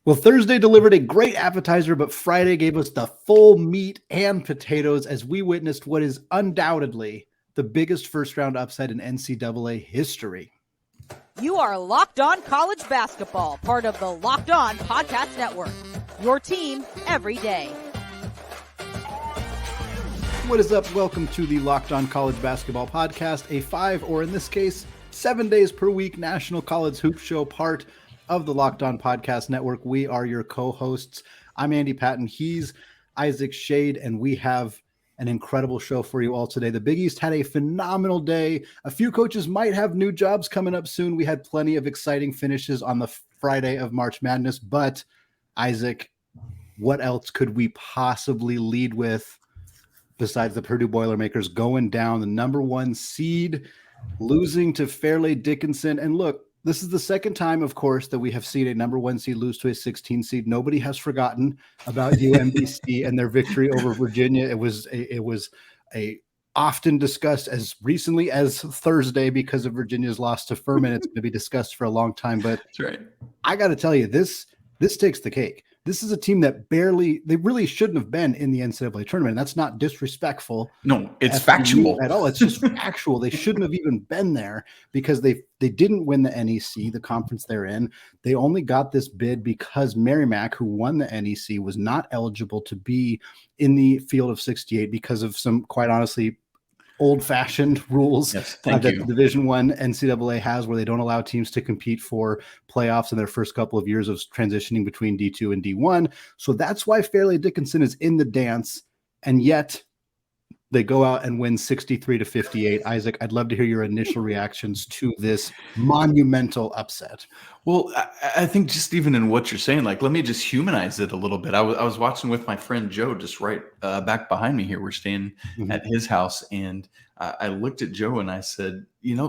Well, Thursday delivered a great appetizer, but Friday gave us the full meat and potatoes as we witnessed what is undoubtedly the biggest first-round upset in NCAA history. You are Locked On College Basketball, part of the Locked On Podcast Network. Your team every day. What is up? Welcome to the Locked On College Basketball Podcast, a 5, or in this case, 7 days per week national college hoop show, part of the Locked On Podcast Network. We are your co-hosts. I'm Andy Patton. He's Isaac Shead, and we have an incredible show for you all today. The Big East had a phenomenal day. A few coaches might have new jobs coming up soon. We had plenty of exciting finishes on the Friday of March Madness, but Isaac, what else could we possibly lead with besides the Purdue Boilermakers going down, the number 1 seed, losing to Fairleigh Dickinson? And look, this is the second time, of course, that we have seen a number 1 seed lose to a 16 seed. Nobody has forgotten about UMBC and their victory over Virginia. It was a often discussed as recently as Thursday because of Virginia's loss to Furman. It's going to be discussed for a long time, but that's right. I got to tell you, this takes the cake. This is a team that they really shouldn't have been in the NCAA tournament. That's not disrespectful. No, it's factual at all. It's just factual. They shouldn't have even been there because they didn't win the NEC, the conference they're in. They only got this bid because Merrimack, who won the NEC, was not eligible to be in the field of 68 because of some, quite honestly, old-fashioned rules that the Division I NCAA has, where they don't allow teams to compete for playoffs in their first couple of years of transitioning between D2 and D1. So that's why Fairleigh Dickinson is in the dance, and yet they go out and win 63-58. Isaac, I'd love to hear your initial reactions to this monumental upset. Well, I think just even in what you're saying, like, let me just humanize it a little bit. I was watching with my friend Joe, just right back behind me here. We're staying at his house, and I looked at Joe and I said,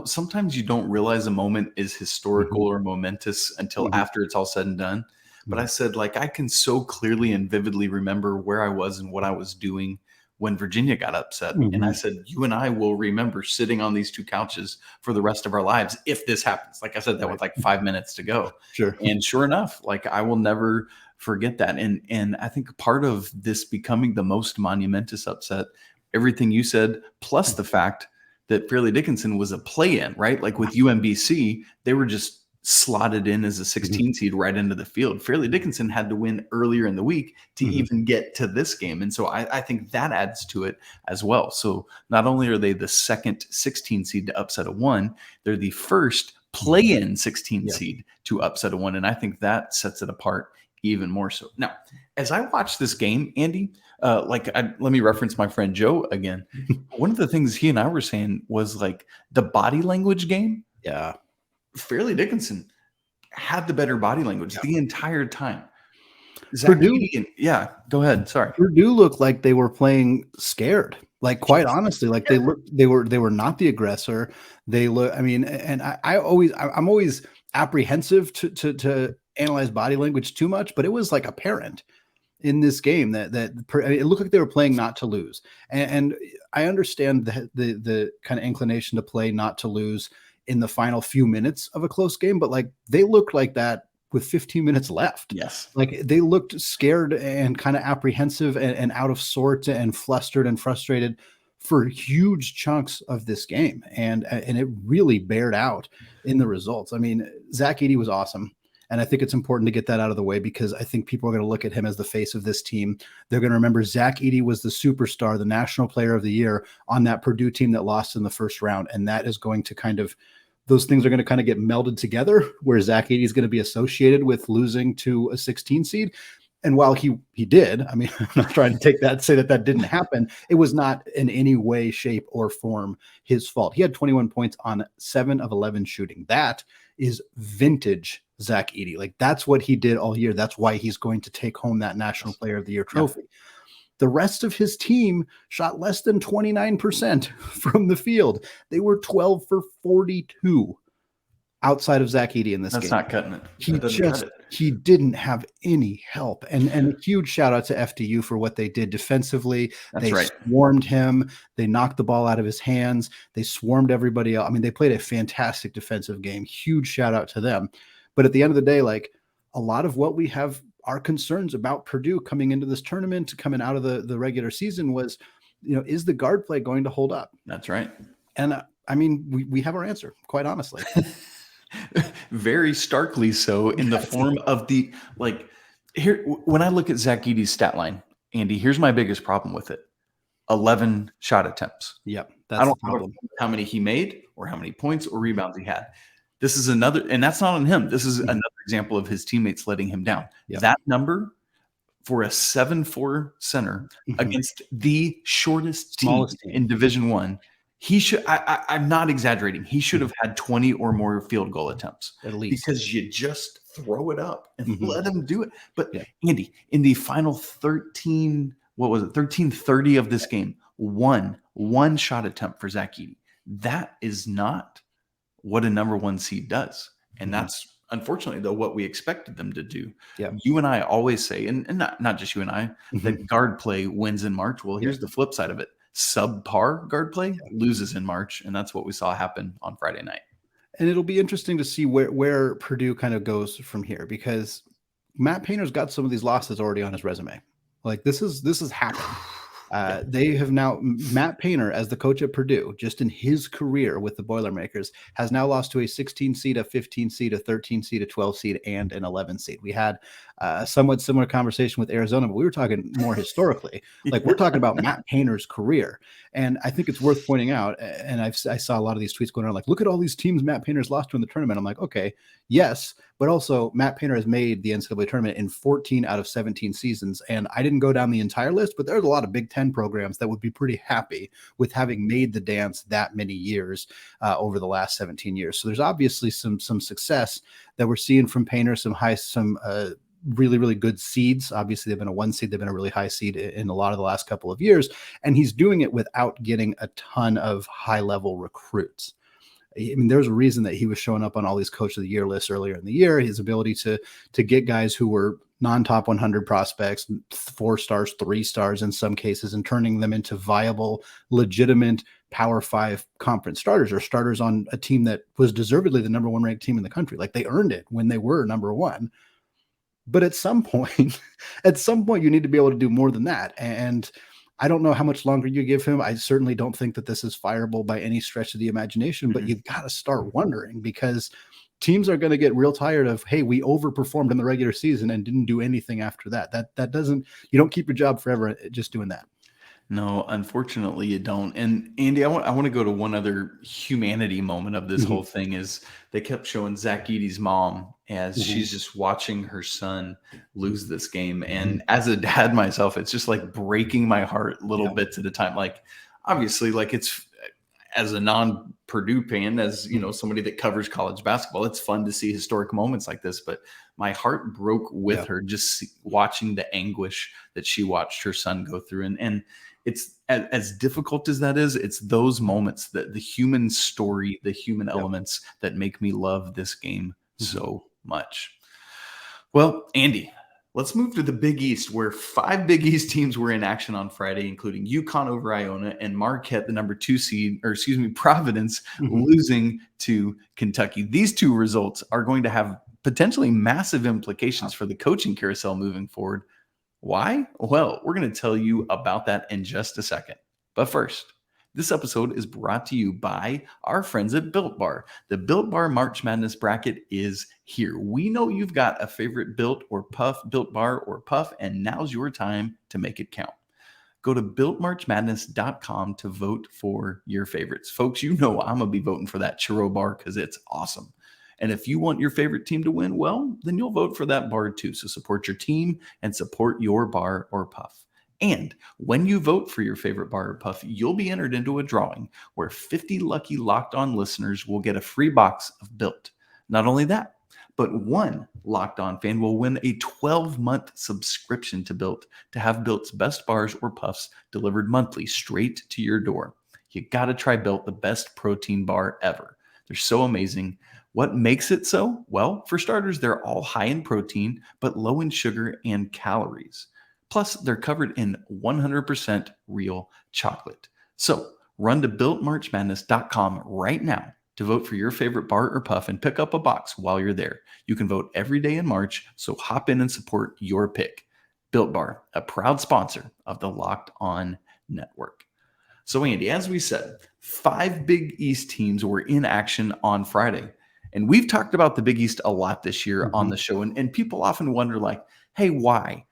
sometimes you don't realize a moment is historical or momentous until after it's all said and done. But I said, like, I can so clearly and vividly remember where I was and what I was doing when Virginia got upset. And I said, you and I will remember sitting on these two couches for the rest of our lives if this happens. Like I said, that with like 5 minutes to go. Sure. And sure enough, like, I will never forget that. And I think part of this becoming the most monumentous upset, everything you said, plus the fact that Fairleigh Dickinson was a play-in, right? Like with UMBC, they were just slotted in as a 16 seed right into the field. Fairleigh Dickinson had to win earlier in the week to even get to this game. And so I think that adds to it as well. So not only are they the second 16 seed to upset a 1, they're the first play-in 16 seed to upset a 1. And I think that sets it apart even more so. Now, as I watch this game, Andy, let me reference my friend Joe again. One of the things he and I were saying was like the body language game. Yeah. Fairleigh Dickinson had the better body language the entire time. Purdue, go ahead. Sorry. Purdue looked like they were playing scared. Like, quite honestly, like they were not the aggressor. They look. I mean, and I'm always apprehensive to analyze body language too much, but it was like apparent in this game that it looked like they were playing not to lose. And I understand the kind of inclination to play not to lose in the final few minutes of a close game, but like they looked like that with 15 minutes left. Yes. Like they looked scared and kind of apprehensive and out of sorts and flustered and frustrated for huge chunks of this game. And it really bared out in the results. I mean, Zach Edey was awesome. And I think it's important to get that out of the way because I think people are going to look at him as the face of this team. They're going to remember Zach Edey was the superstar, the national player of the year on that Purdue team that lost in the first round. And that is going to those things are going to kind of get melded together where Zach Edey is going to be associated with losing to a 16 seed. And while he did, I mean, I'm not trying to say that didn't happen. It was not in any way, shape, or form his fault. He had 21 points on 7 of 11 shooting. That is vintage Zach Edey. Like, that's what he did all year. That's why he's going to take home that National Player of the Year trophy. The rest of his team shot less than 29% from the field. They were 12 for 42 outside of Zach Edey in this game. That's not cutting it. He didn't have any help. And a huge shout out to FDU for what they did defensively. They swarmed him. They knocked the ball out of his hands. They swarmed everybody else. I mean, they played a fantastic defensive game. Huge shout out to them. But at the end of the day, like, a lot of what we have our concerns about Purdue coming into this tournament, coming out of the regular season was, is the guard play going to hold up? That's right. And I mean, we have our answer, quite honestly. Very starkly so, in the form of here, when I look at Zach Edey's stat line, Andy, here's my biggest problem with it. 11 shot attempts. Yep. I don't know how many he made or how many points or rebounds he had. This is another, and that's not on him. This is another example of his teammates letting him down. Yep. That number for a 7'4" center against the shortest team in Division I, he should, I'm not exaggerating, he should have had 20 or more field goal attempts. At least. Because you just throw it up and let him do it. But Andy, in the final 1330 of this game, one shot attempt for Zach Edey. That is not what a number 1 seed does. And that's unfortunately, though, what we expected them to do. Yeah. You and I always say, and not just you and I, that guard play wins in March. Well, here's the flip side of it. Subpar guard play loses in March. And that's what we saw happen on Friday night. And it'll be interesting to see where Purdue kind of goes from here, because Matt Painter's got some of these losses already on his resume. Like this is happened. They have now, Matt Painter, as the coach at Purdue, just in his career with the Boilermakers, has now lost to a 16 seed, a 15 seed, a 13 seed, a 12 seed, and an 11 seed. We had a somewhat similar conversation with Arizona, but we were talking more historically. Like we're talking about Matt Painter's career. And I think it's worth pointing out, and I saw a lot of these tweets going on, like, look at all these teams Matt Painter's lost to in the tournament. I'm like, okay, yes, but also Matt Painter has made the NCAA tournament in 14 out of 17 seasons. And I didn't go down the entire list, but there's a lot of Big Ten programs that would be pretty happy with having made the dance that many years over the last 17 years. So there's obviously some success that we're seeing from Painter, some really, really good seeds. Obviously, they've been a 1 seed. They've been a really high seed in a lot of the last couple of years. And he's doing it without getting a ton of high-level recruits. I mean, there's a reason that he was showing up on all these Coach of the Year lists earlier in the year. His ability to get guys who were non-top 100 prospects, 4 stars, 3 stars in some cases, and turning them into viable, legitimate Power 5 conference starters, or starters on a team that was deservedly the number 1 ranked team in the country. Like they earned it when they were number 1. But at some point, you need to be able to do more than that. And I don't know how much longer you give him. I certainly don't think that this is fireable by any stretch of the imagination, but you've got to start wondering, because teams are going to get real tired of, hey, we overperformed in the regular season and didn't do anything after that. That doesn't, you don't keep your job forever just doing that. No, unfortunately you don't. And Andy, I want to go to one other humanity moment of this whole thing. Is they kept showing Zach Edey's mom as she's just watching her son lose this game. And as a dad myself, it's just like breaking my heart little bits at a time. Like obviously, like it's, as a non-Purdue fan, as you know, somebody that covers college basketball, it's fun to see historic moments like this. But my heart broke with her just watching the anguish that she watched her son go through. And it's as difficult as that is, it's those moments, that the human story, the human elements that make me love this game so much. Well, Andy, let's move to the Big East, where 5 Big East teams were in action on Friday, including UConn over Iona and Marquette, the number 2 seed, Providence, losing to Kentucky. These 2 results are going to have potentially massive implications for the coaching carousel moving forward. Why? Well, we're going to tell you about that in just a second. But first, this episode is brought to you by our friends at Built Bar. The Built Bar March Madness bracket is here. We know you've got a favorite Built Bar or Puff, and now's your time to make it count. Go to BuiltMarchMadness.com to vote for your favorites. Folks, you know I'm going to be voting for that churro bar because it's awesome. And if you want your favorite team to win, well, then you'll vote for that bar too. So support your team and support your bar or puff. And when you vote for your favorite bar or puff, you'll be entered into a drawing where 50 lucky Locked On listeners will get a free box of Built. Not only that, but one Locked On fan will win a 12-month subscription to Built to have Built's best bars or puffs delivered monthly straight to your door. You got to try Built, the best protein bar ever. They're so amazing. What makes it so? Well, for starters, they're all high in protein, but low in sugar and calories. Plus, they're covered in 100% real chocolate. So run to BuiltMarchMadness.com right now to vote for your favorite bar or puff and pick up a box while you're there. You can vote every day in March, so hop in and support your pick. Built Bar, a proud sponsor of the Locked On Network. So, Andy, as we said, 5 Big East teams were in action on Friday. And we've talked about the Big East a lot this year on the show. And people often wonder, like, hey, why?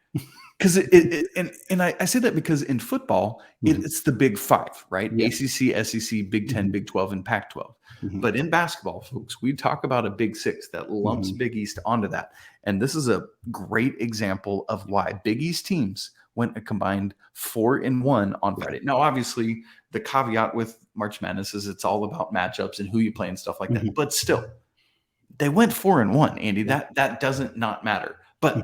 Because I say that because in football, it's the Big 5, right? Yeah. ACC, SEC, Big 10, Big 12, and Pac 12. But in basketball, folks, we talk about a Big 6 that lumps Big East onto that. And this is a great example of why Big East teams went a combined 4-1 on Friday. Now, obviously, the caveat with March Madness is it's all about matchups and who you play and stuff like that. But still, they went 4-1, Andy. That doesn't not matter. But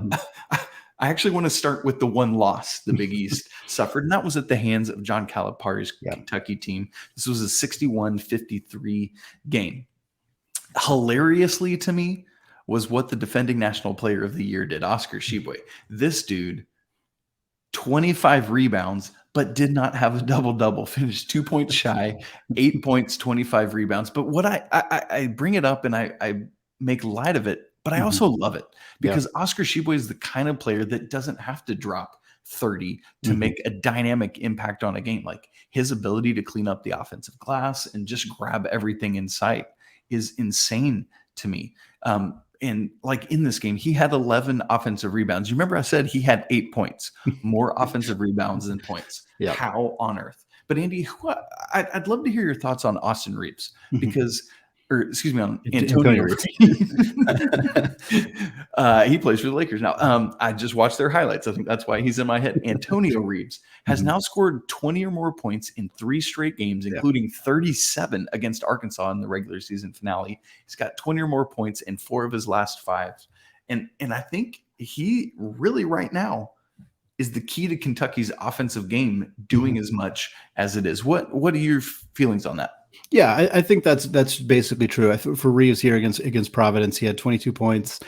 I actually want to start with the one loss the Big East suffered, and that was at the hands of John Calipari's Kentucky team. This was a 61-53 game. Hilariously to me was what the defending National Player of the Year did, Oscar Tshiebwe. This dude, 25 rebounds, but did not have a double-double, finished 2 points shy, 8 points, 25 rebounds. But what I bring it up and I make light of it, but I also love it because Oscar Tshiebwe is the kind of player that doesn't have to drop 30 to make a dynamic impact on a game. Like, his ability to clean up the offensive glass and just grab everything in sight is insane to me. And like in this game, he had 11 offensive rebounds. You remember I said he had 8 points, more offensive rebounds than points. How on earth? But Andy, I'd love to hear your thoughts on Austin Reeves because on Antonio Reeves. He plays for the Lakers now. I just watched their highlights. I think that's why he's in my head. Antonio Reeves has now scored 20 or more points in 3 straight games, including 37 against Arkansas in the regular season finale. He's got 20 or more points in 4 of his last 5. And I think he really right now is the key to Kentucky's offensive game doing as much as it is. What are your feelings on that? Yeah, I think that's basically true. For Reeves here against Providence, he had 22 points,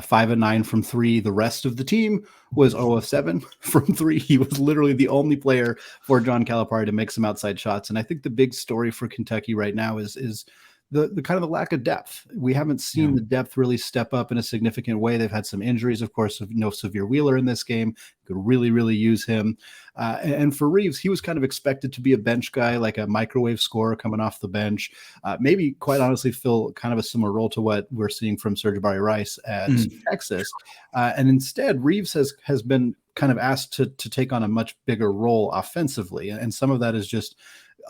5 of 9 from 3. The rest of the team was 0 of 7 from 3. He was literally the only player for John Calipari to make some outside shots. And I think the big story for Kentucky right now is the kind of the lack of depth. We haven't seen the depth really step up in a significant way. They've had some injuries, of course, no Severe Wheeler in this game. Could really, really use him. And for Reeves, he was kind of expected to be a bench guy, like a microwave scorer coming off the bench. Maybe, quite honestly, fill kind of a similar role to what we're seeing from Sir'Jabari Rice at Texas. And instead, Reeves has been kind of asked to take on a much bigger role offensively. And some of that is just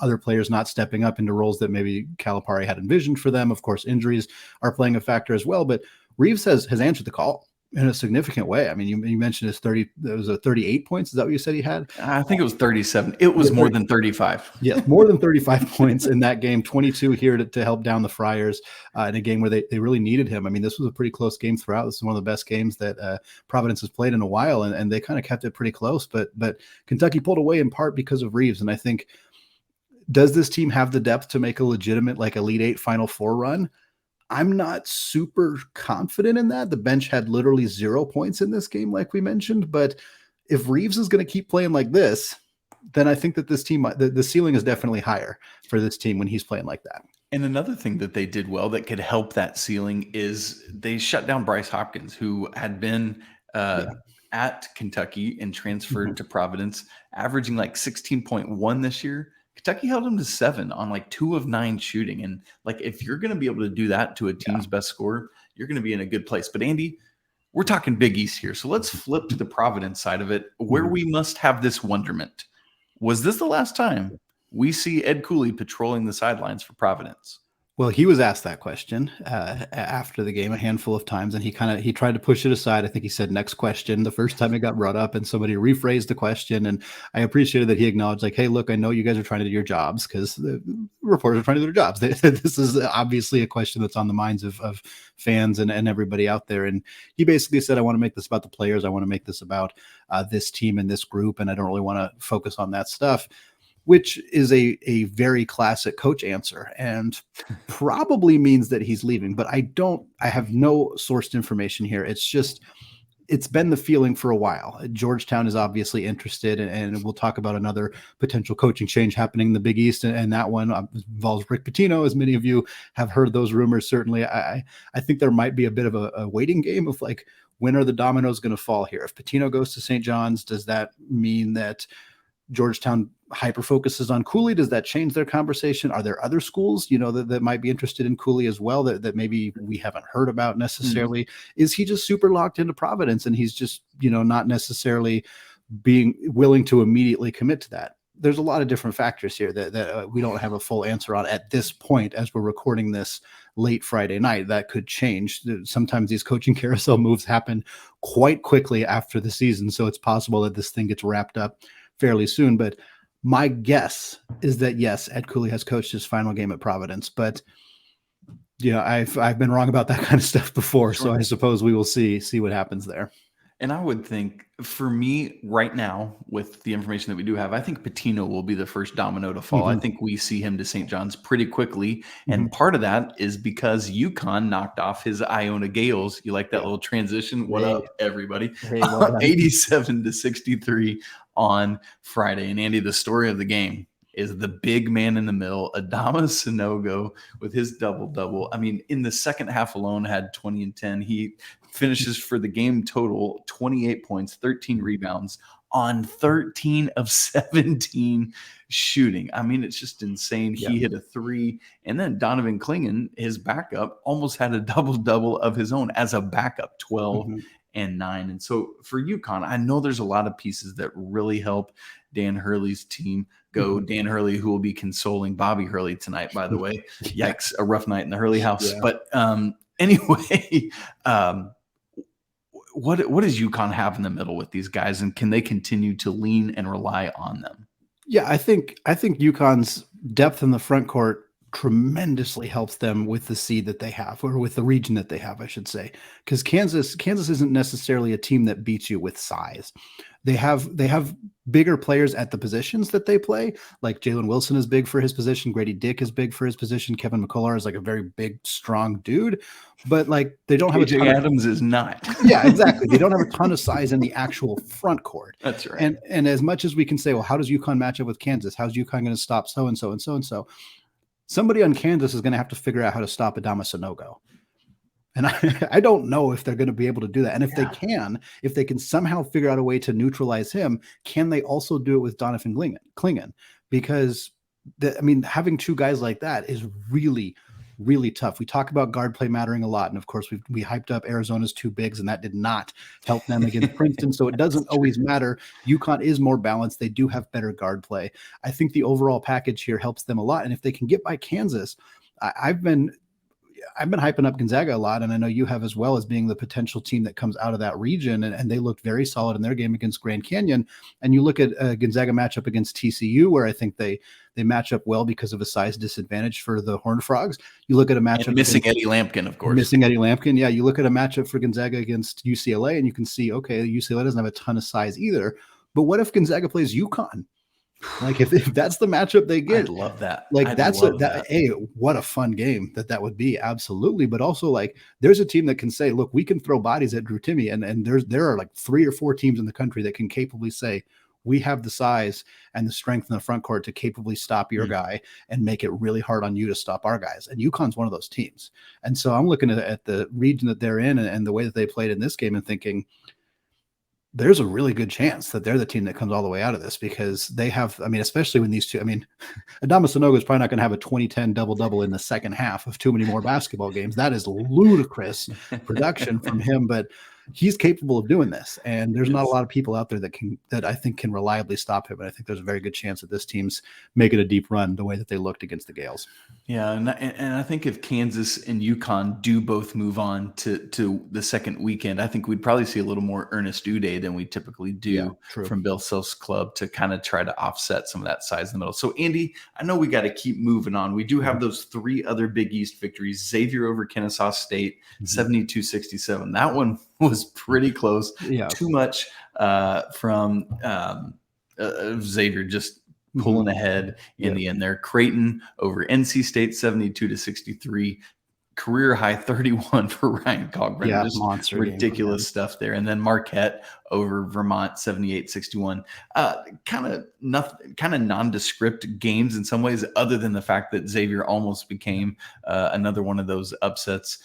other players not stepping up into roles that maybe Calipari had envisioned for them. Of course, injuries are playing a factor as well, but Reeves has answered the call in a significant way. I mean, you mentioned his 38 points. Is that what you said he had? I think it was 37. It was more than 35. Yeah, more than 35 points in that game. 22 here to help down the Friars in a game where they really needed him. I mean, this was a pretty close game throughout. This is one of the best games that Providence has played in a while, and they kind of kept it pretty close. But Kentucky pulled away in part because of Reeves, and I think, does this team have the depth to make a legitimate, like, Elite 8 Final Four run? I'm not super confident in that. The bench had literally 0 points in this game, like we mentioned. But if Reeves is going to keep playing like this, then I think that this team, the ceiling is definitely higher for this team when he's playing like that. And another thing that they did well that could help that ceiling is they shut down Bryce Hopkins, who had been at Kentucky and transferred to Providence, averaging like 16.1 this year. Kentucky held him to 7 on like 2 of 9 shooting. And like, if you're going to be able to do that to a team's best scorer, you're going to be in a good place. But Andy, we're talking Big East here. So let's flip to the Providence side of it, where we must have this wonderment. Was this the last time we see Ed Cooley patrolling the sidelines for Providence? Well, he was asked that question after the game a handful of times, and he tried to push it aside. I think he said next question the first time it got brought up, and somebody rephrased the question. And I appreciated that he acknowledged, like, hey, look, I know you guys are trying to do your jobs, because the reporters are trying to do their jobs. This is obviously a question that's on the minds of fans and everybody out there. And he basically said, I want to make this about the players. I want to make this about this team and this group, and I don't really want to focus on that stuff, which is a very classic coach answer and probably means that he's leaving. But I have no sourced information here. It's just it's been the feeling for a while. Georgetown is obviously interested, and we'll talk about another potential coaching change happening in the Big East, and that one involves Rick Pitino, as many of you have heard those rumors. Certainly, I think there might be a bit of a waiting game of like, when are the dominoes going to fall here? If Pitino goes to St. John's, does that mean that Georgetown hyper focuses on Cooley? Does that change their conversation? Are there other schools, that might be interested in Cooley as well that maybe we haven't heard about necessarily? Is he just super locked into Providence and he's just, not necessarily being willing to immediately commit to that? There's a lot of different factors here that we don't have a full answer on at this point as we're recording this late Friday night. That could change. Sometimes these coaching carousel moves happen quite quickly after the season, so it's possible that this thing gets wrapped up fairly soon. But my guess is that yes, Ed Cooley has coached his final game at Providence, but I've been wrong about that kind of stuff before. Sure. So I suppose we will see what happens there. And I would think, for me right now, with the information that we do have, I think Pitino will be the first domino to fall. I think we see him to St. John's pretty quickly. And part of that is because UConn knocked off his Iona Gales. You like that little transition? What up, everybody? Hey, 87-63 on Friday. And Andy, the story of the game is the big man in the middle, Adama Sanogo, with his double-double. I mean, in the second half alone, had 20 and 10. He finishes for the game total 28 points, 13 rebounds on 13 of 17 shooting. I mean, it's just insane. He hit a three. And then Donovan Clingan, his backup, almost had a double-double of his own as a backup, 12 and 9. And so for UConn, I know there's a lot of pieces that really help Dan Hurley's team go. Dan Hurley, who will be consoling Bobby Hurley tonight, by the way. Yikes, a rough night in the Hurley house. But anyway, what does UConn have in the middle with these guys, and can they continue to lean and rely on them? Yeah, I think UConn's depth in the front court tremendously helps them with the seed that they have, or with the region that they have, I should say, because Kansas isn't necessarily a team that beats you with size. They have bigger players at the positions that they play. Like Jalen Wilson is big for his position. Grady Dick is big for his position. Kevin McCullough is like a very big, strong dude, but like they don't have a ton Adams is not. Yeah, exactly. They don't have a ton of size in the actual front court. That's right. And as much as we can say, well, how does UConn match up with Kansas? How's UConn going to stop so-and-so and so-and-so? Somebody on Kansas is going to have to figure out how to stop Adama Sanogo. And I don't know if they're going to be able to do that. And if they can somehow figure out a way to neutralize him, can they also do it with Donovan Clingan? Because having two guys like that is really, really tough. We talk about guard play mattering a lot. And of course we hyped up Arizona's two bigs, and that did not help them against Princeton. So it doesn't always matter. UConn is more balanced. They do have better guard play. I think the overall package here helps them a lot. And if they can get by Kansas, I've been hyping up Gonzaga a lot, and I know you have as well, as being the potential team that comes out of that region, and they looked very solid in their game against Grand Canyon. And you look at a Gonzaga matchup against TCU, where I think they match up well because of a size disadvantage for the Horned Frogs. You look at a matchup missing Eddie Lampkin, of course. Missing Eddie Lampkin, yeah. You look at a matchup for Gonzaga against UCLA, and you can see, okay, UCLA doesn't have a ton of size either. But what if Gonzaga plays UConn? Like if that's the matchup they get, I'd love that. Like hey, what a fun game that would be. Absolutely. But also, like, there's a team that can say, look, we can throw bodies at Drew Timme, and there are like 3 or 4 teams in the country that can capably say, we have the size and the strength in the front court to capably stop your guy and make it really hard on you to stop our guys. And UConn's one of those teams. And so I'm looking at the region that they're in and the way that they played in this game and thinking, there's a really good chance that they're the team that comes all the way out of this, because they have, especially when these two, Adama Sanogo is probably not going to have a 20-10 double-double in the second half of too many more basketball games. That is ludicrous production from him, but he's capable of doing this. And there's not a lot of people out there that I think can reliably stop him. And I think there's a very good chance that this team's making a deep run the way that they looked against the Gales. Yeah. And I think if Kansas and UConn do both move on to the second weekend, I think we'd probably see a little more Ernest Uday than we typically do from Bill Self's club to kind of try to offset some of that size in the middle. So Andy, I know we got to keep moving on. We do have those 3 other Big East victories: Xavier over Kennesaw State, 72-67. That one was pretty close. Yeah. Too much from Xavier just pulling ahead in the end there. Creighton over NC State, 72-63. career high 31 for Ryan Cogburn. Yeah, just monster ridiculous stuff there. And then Marquette over Vermont 78-61. Kind of nondescript games in some ways, other than the fact that Xavier almost became another one of those upsets.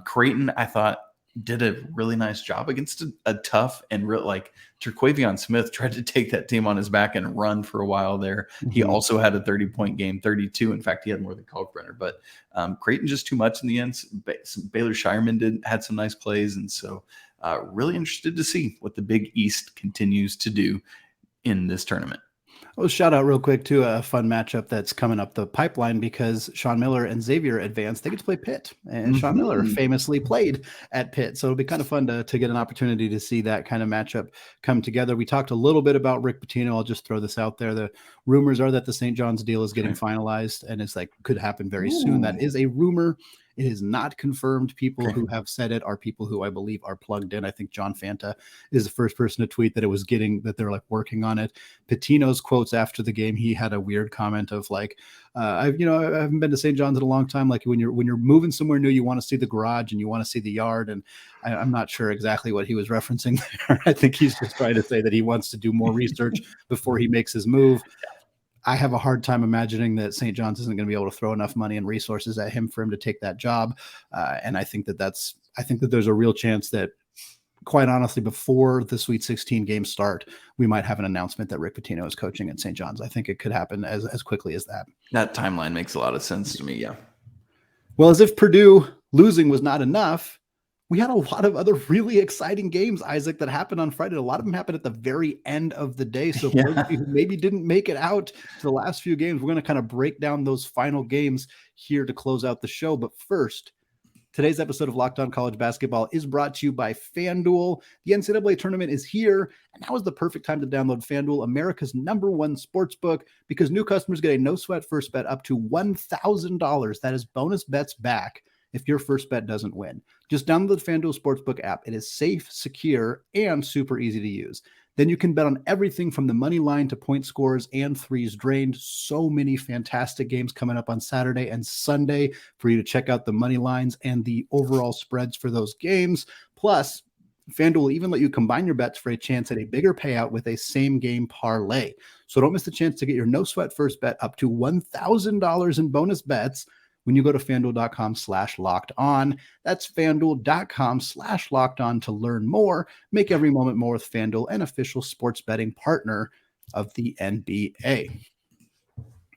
Creighton, I thought, did a really nice job against a tough and real, like, Terquavion Smith tried to take that team on his back and run for a while there. Mm-hmm. He also had a 30-point game, 32. In fact, he had more than Kalkbrenner. But Creighton just too much in the end. Baylor Shireman had some nice plays. And so really interested to see what the Big East continues to do in this tournament. Well, shout out real quick to a fun matchup that's coming up the pipeline, because Sean Miller and Xavier advanced. They get to play Pitt, and Sean Miller famously played at Pitt. So it'll be kind of fun to get an opportunity to see that kind of matchup come together. We talked a little bit about Rick Pitino. I'll just throw this out there. The rumors are that the St. John's deal is getting finalized, and it's like could happen very soon. That is a rumor. It is not confirmed. People who have said it are people who I believe are plugged in. I think John Fanta is the first person to tweet that that they're like working on it. Pitino's quotes after the game, he had a weird comment of like, I haven't been to St. John's in a long time. Like when you're moving somewhere new, you want to see the garage and you want to see the yard. And I'm not sure exactly what he was referencing there. I think he's just trying to say that he wants to do more research before he makes his move. I have a hard time imagining that St. John's isn't going to be able to throw enough money and resources at him for him to take that job. And I think that there's a real chance that, quite honestly, before the Sweet 16 games start, we might have an announcement that Rick Pitino is coaching at St. John's. I think it could happen as quickly as that. That timeline makes a lot of sense to me. Yeah. Well, as if Purdue losing was not enough, we had a lot of other really exciting games, Isaac, that happened on Friday. A lot of them happened at the very end of the day. So for those of you who maybe didn't make it out to the last few games, we're going to kind of break down those final games here to close out the show. But first, today's episode of Locked On College Basketball is brought to you by FanDuel. The NCAA tournament is here, and now is the perfect time to download FanDuel, America's #1 sportsbook, because new customers get a no-sweat first bet up to $1,000. That is bonus bets back if your first bet doesn't win. Just download the FanDuel Sportsbook app. It is safe, secure, and super easy to use. Then you can bet on everything from the money line to point scores and threes drained. So many fantastic games coming up on Saturday and Sunday for you to check out the money lines and the overall spreads for those games. Plus, FanDuel will even let you combine your bets for a chance at a bigger payout with a same-game parlay. So don't miss the chance to get your no-sweat first bet up to $1,000 in bonus bets when you go to FanDuel.com/lockedon. That's FanDuel.com/lockedon to learn more. Make every moment more with FanDuel, an official sports betting partner of the NBA.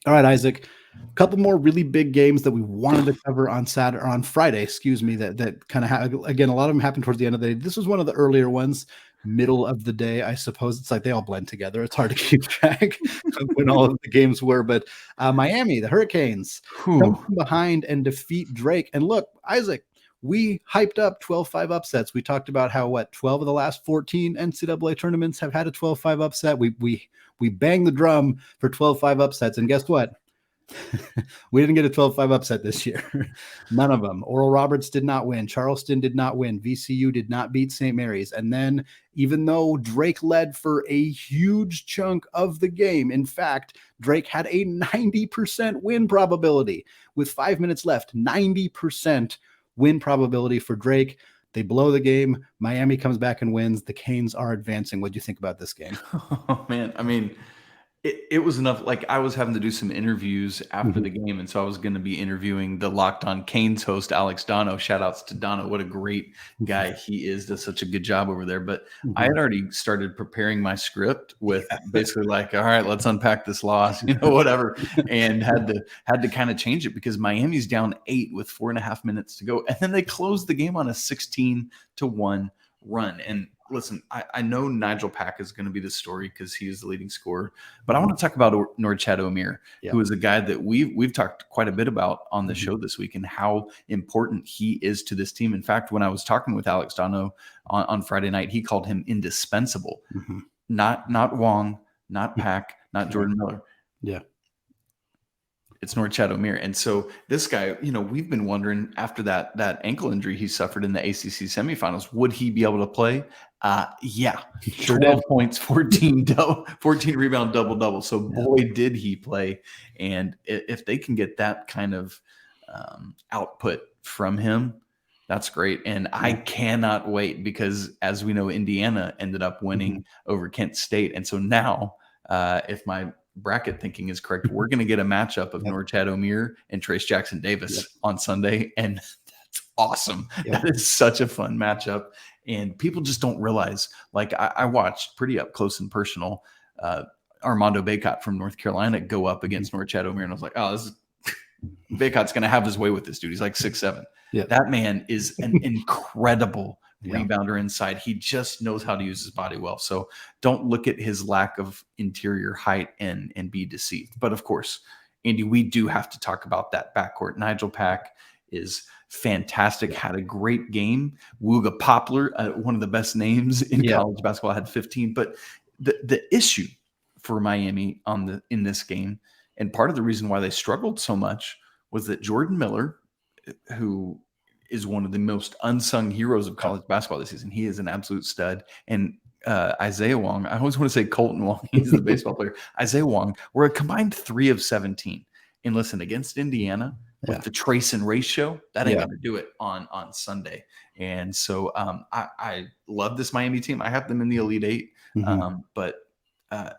All right, Isaac, a couple more really big games that we wanted to cover on Friday, that kind of again, a lot of them happened towards the end of the day. This was one of the earlier ones, middle of the day, I suppose. It's like they all blend together. It's hard to keep track of when all of the games were, but Miami, the Hurricanes, come from behind and defeat Drake. And look, Isaac, we hyped up 12-5 upsets. We talked about how 12 of the last 14 NCAA tournaments have had a 12-5 upset. We banged the drum for 12-5 upsets, and guess what? We didn't get a 12-5 upset this year. None of them. Oral Roberts did not win. Charleston did not win. VCU did not beat St. Mary's. And then, even though Drake led for a huge chunk of the game, in fact, Drake had a 90% win probability with 5 minutes left. 90% win probability for Drake. They blow the game. Miami comes back and wins. The Canes are advancing. What do you think about this game? Oh, man. I mean, it was enough. Like, I was having to do some interviews after the game, and so I was going to be interviewing the Locked On Canes host, Alex Dono. Shout outs to Dono. What a great guy he is. Does such a good job over there. But I had already started preparing my script with basically like, all right, let's unpack this loss, whatever, and had to kind of change it because Miami's down 8 with 4.5 minutes to go, and then they closed the game on a 16-1 run. And listen, I know Nigel Pack is going to be the story because he is the leading scorer, but I want to talk about Norchad Omier, who is a guy that we've talked quite a bit about on the show this week and how important he is to this team. In fact, when I was talking with Alex Dono on Friday night, he called him indispensable. Not Wong, not Pack, not Jordan Miller. Yeah. It's Norchad Omier. And so this guy, we've been wondering after that ankle injury he suffered in the ACC semifinals, would he be able to play? Yeah. Sure 12 did. points, 14 rebound, double-double. So boy, did he play. And if they can get that kind of output from him, that's great. And I cannot wait because, as we know, Indiana ended up winning over Kent State. And so now, if my bracket thinking is correct, we're going to get a matchup of Norchad Omier and Trace Jackson Davis on Sunday. And that's awesome. That is such a fun matchup. And people just don't realize, like I watched pretty up close and personal, Armando Bacot from North Carolina go up against Norchad Omier. And I was like, oh, Bacot's going to have his way with this dude. He's like 6'7". Yeah. That man is an incredible rebounder inside. He just knows how to use his body well. So don't look at his lack of interior height and be deceived. But of course, Andy, we do have to talk about that backcourt. Nigel Pack is fantastic, had a great game. Wooga Poplar, one of the best names in college basketball, had 15. But the issue for Miami in this game, and part of the reason why they struggled so much, was that Jordan Miller, who is one of the most unsung heroes of college basketball this season, he is an absolute stud. And Isaiah Wong, I always want to say Colton Wong, he's the baseball player. Isaiah Wong were a combined 3 of 17. And listen, against Indiana, with the trace and ratio, that ain't going to do it on Sunday. And so I love this Miami team. I have them in the Elite Eight, but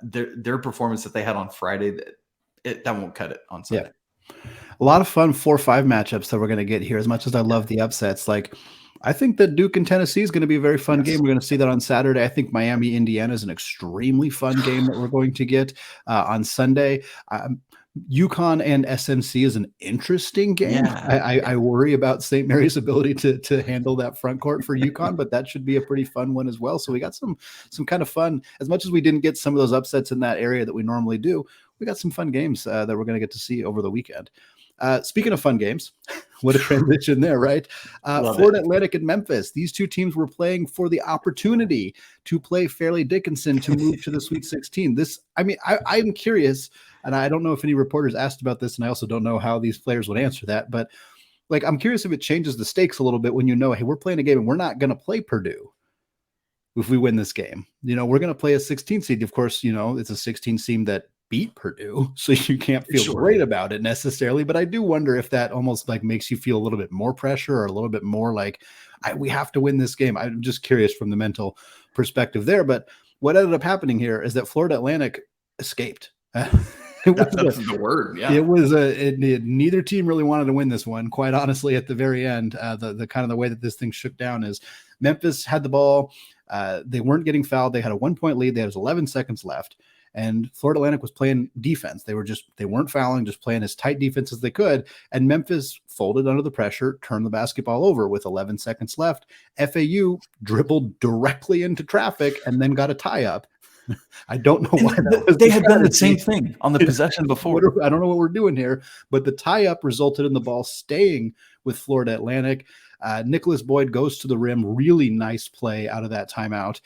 their performance that they had on Friday, that won't cut it on Sunday. A lot of fun 4-5 matchups that we're going to get here. As much as I love the upsets, like I think that Duke and Tennessee is going to be a very fun game. We're going to see that on Saturday. I think Miami, Indiana is an extremely fun game that we're going to get on Sunday. UConn and SMC is an interesting game. I worry about St. Mary's ability to handle that front court for UConn, but that should be a pretty fun one as well. So we got some kind of fun. As much as we didn't get some of those upsets in that area that we normally do, we got some fun games that we're going to get to see over the weekend. Speaking of fun games, what a transition there, right? Florida Atlantic and Memphis. These two teams were playing for the opportunity to play Fairleigh Dickinson to move to the Sweet 16. I'm curious, and I don't know if any reporters asked about this, and I also don't know how these players would answer that, but like I'm curious if it changes the stakes a little bit when you know, hey, we're playing a game and we're not going to play Purdue if we win this game. We're going to play a 16 seed. Of course, it's a 16 team that beat Purdue, so you can't feel great about it necessarily, but I do wonder if that almost like makes you feel a little bit more pressure or a little bit more like we have to win this game. I'm just curious from the mental perspective there. But what ended up happening here is that Florida Atlantic escaped. That's the word. Yeah, it was neither team really wanted to win this one, quite honestly. At the very end, the kind of the way that this thing shook down is Memphis had the ball. They weren't getting fouled. They had a 1-point lead. There was 11 seconds left. And Florida Atlantic was playing defense. They weren't fouling, just playing as tight defense as they could. And Memphis folded under the pressure, turned the basketball over with 11 seconds left. FAU dribbled directly into traffic and then got a tie up. I don't know why that was. They had done the same thing on the possession before. I don't know what we're doing here, but the tie up resulted in the ball staying with Florida Atlantic. Nicholas Boyd goes to the rim. Really nice play out of that timeout.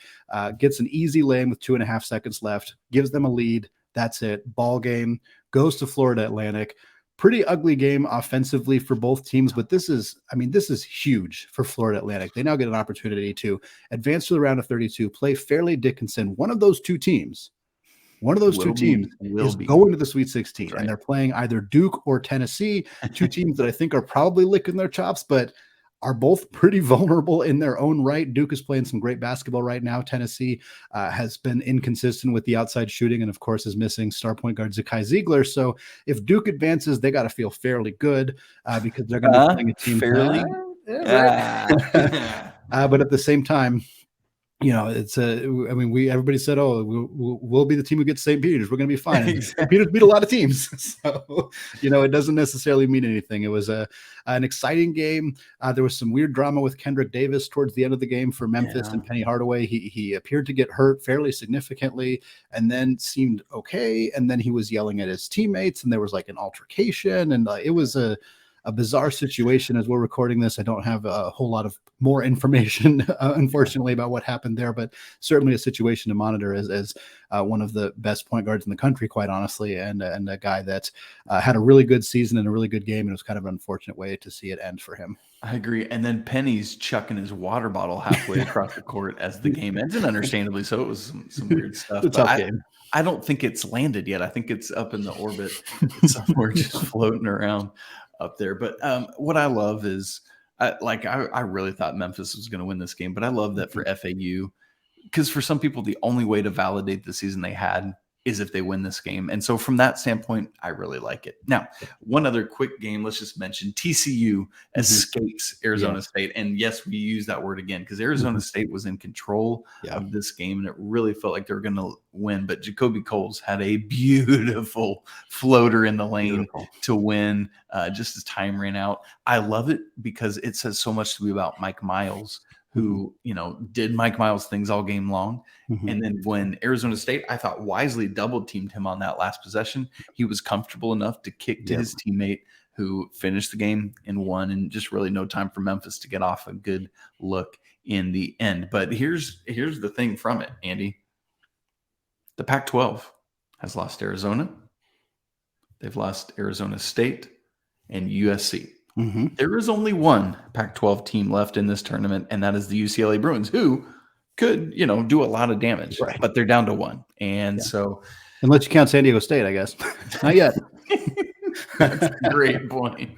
Gets an easy lane with 2.5 seconds left. Gives them a lead. That's it. Ball game goes to Florida Atlantic. Pretty ugly game offensively for both teams, but this is huge for Florida Atlantic. They now get an opportunity to advance to the round of 32, play Fairleigh Dickinson. One of those two teams is going to the Sweet 16, and they're playing either Duke or Tennessee, two teams that I think are probably licking their chops, but are both pretty vulnerable in their own right. Duke is playing some great basketball right now. Tennessee has been inconsistent with the outside shooting and, of course, is missing star point guard Zakai Ziegler. So if Duke advances, they got to feel fairly good because they're going to be playing a team. Fairly? But at the same time, everybody said, we'll be the team who gets St. Peter's. We're going to be fine. Exactly. St. Peter's beat a lot of teams. So, it doesn't necessarily mean anything. It was an exciting game. There was some weird drama with Kendrick Davis towards the end of the game for Memphis and Penny Hardaway. He appeared to get hurt fairly significantly and then seemed okay. And then he was yelling at his teammates and there was like an altercation. And it was a bizarre situation as we're recording this. I don't have a whole lot of more information, unfortunately, about what happened there, but certainly a situation to monitor as one of the best point guards in the country, quite honestly, and a guy that had a really good season and a really good game, and it was kind of an unfortunate way to see it end for him. I agree. And then Penny's chucking his water bottle halfway across the court as the game ends, and understandably so. It was some weird stuff. It's a tough game. I don't think it's landed yet. I think it's up in the orbit somewhere just floating around. up there. But what I love is, I really thought Memphis was going to win this game, but I love that for FAU, because for some people, the only way to validate the season they had is if they win this game. And so from that standpoint, I really like it. Now, one other quick game, let's just mention TCU escapes Arizona State. And yes, we use that word again because Arizona State was in control of this game, and it really felt like they were going to win. But Jacoby Coles had a beautiful floater in the lane to win just as time ran out. I love it because it says so much to me about Mike Miles, who, did Mike Miles things all game long. And then when Arizona State, I thought, wisely double teamed him on that last possession, he was comfortable enough to kick to his teammate, who finished the game and won, and just really no time for Memphis to get off a good look in the end. But here's the thing from it, Andy. The Pac-12 has lost Arizona. They've lost Arizona State and USC. There is only one Pac-12 team left in this tournament, and that is the UCLA Bruins, who could, do a lot of damage, but they're down to one. And so, unless you count San Diego State, I guess. Not yet. That's a great point.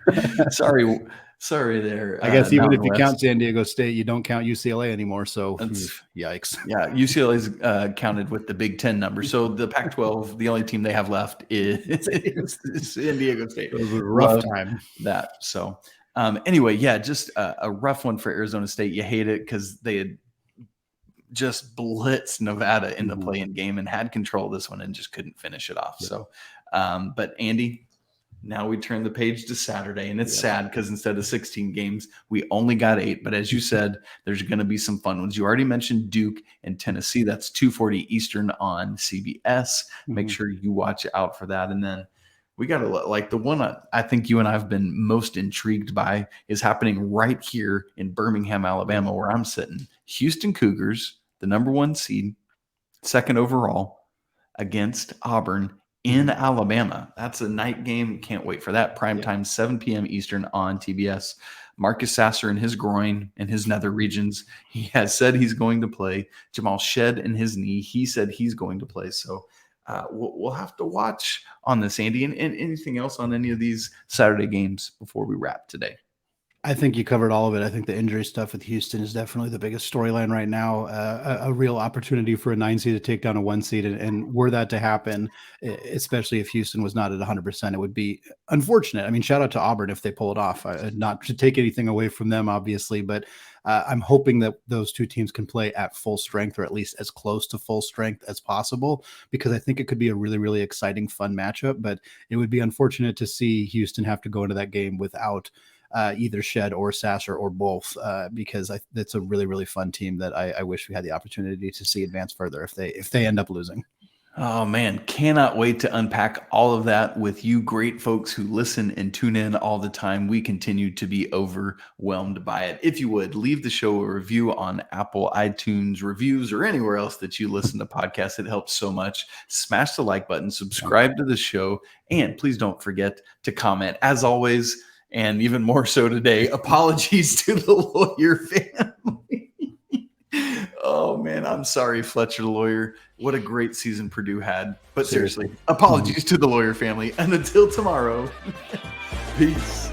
Sorry there. I guess even if you count San Diego State, you don't count UCLA anymore. So yikes. Yeah, UCLA's counted with the Big Ten number. So the Pac-12, the only team they have left is San Diego State. It was a rough time. That. So anyway, just a rough one for Arizona State. You hate it because they had just blitzed Nevada in the play-in game and had control of this one and just couldn't finish it off. So, but Andy, now we turn the page to Saturday, and it's sad because instead of 16 games, we only got 8. But as you said, there's going to be some fun ones. You already mentioned Duke and Tennessee. That's 2:40 Eastern on CBS. Make sure you watch out for that. And then we got to like the one I think you and I have been most intrigued by is happening right here in Birmingham, Alabama, where I'm sitting. Houston Cougars, the number 1 seed, 2nd overall, against Auburn in Alabama. That's a night game. Can't wait for that. Primetime, 7 p.m. Eastern on TBS. Marcus Sasser in his groin and his nether regions, he has said he's going to play. Jamal Shead in his knee, he said he's going to play. So we'll have to watch on this, Andy. And anything else on any of these Saturday games before we wrap today? I think you covered all of it. I think the injury stuff with Houston is definitely the biggest storyline right now. A real opportunity for a 9 seed to take down a 1 seed. And were that to happen, especially if Houston was not at 100%, it would be unfortunate. I mean, shout out to Auburn if they pull it off. Not to take anything away from them, obviously, but I'm hoping that those two teams can play at full strength, or at least as close to full strength as possible, because I think it could be a really, really exciting, fun matchup. But it would be unfortunate to see Houston have to go into that game without either Shead or Sasser or both, because it's a really, really fun team that I wish we had the opportunity to see advance further if they end up losing. Oh, man, cannot wait to unpack all of that with you great folks who listen and tune in all the time. We continue to be overwhelmed by it. If you would, leave the show a review on Apple, iTunes, reviews, or anywhere else that you listen to podcasts. It helps so much. Smash the like button, subscribe to the show, and please don't forget to comment. As always, and even more so today, apologies to the Lawyer family. Oh, man, I'm sorry, Fletcher the Lawyer. What a great season Purdue had. But seriously, apologies to the Lawyer family. And until tomorrow, peace.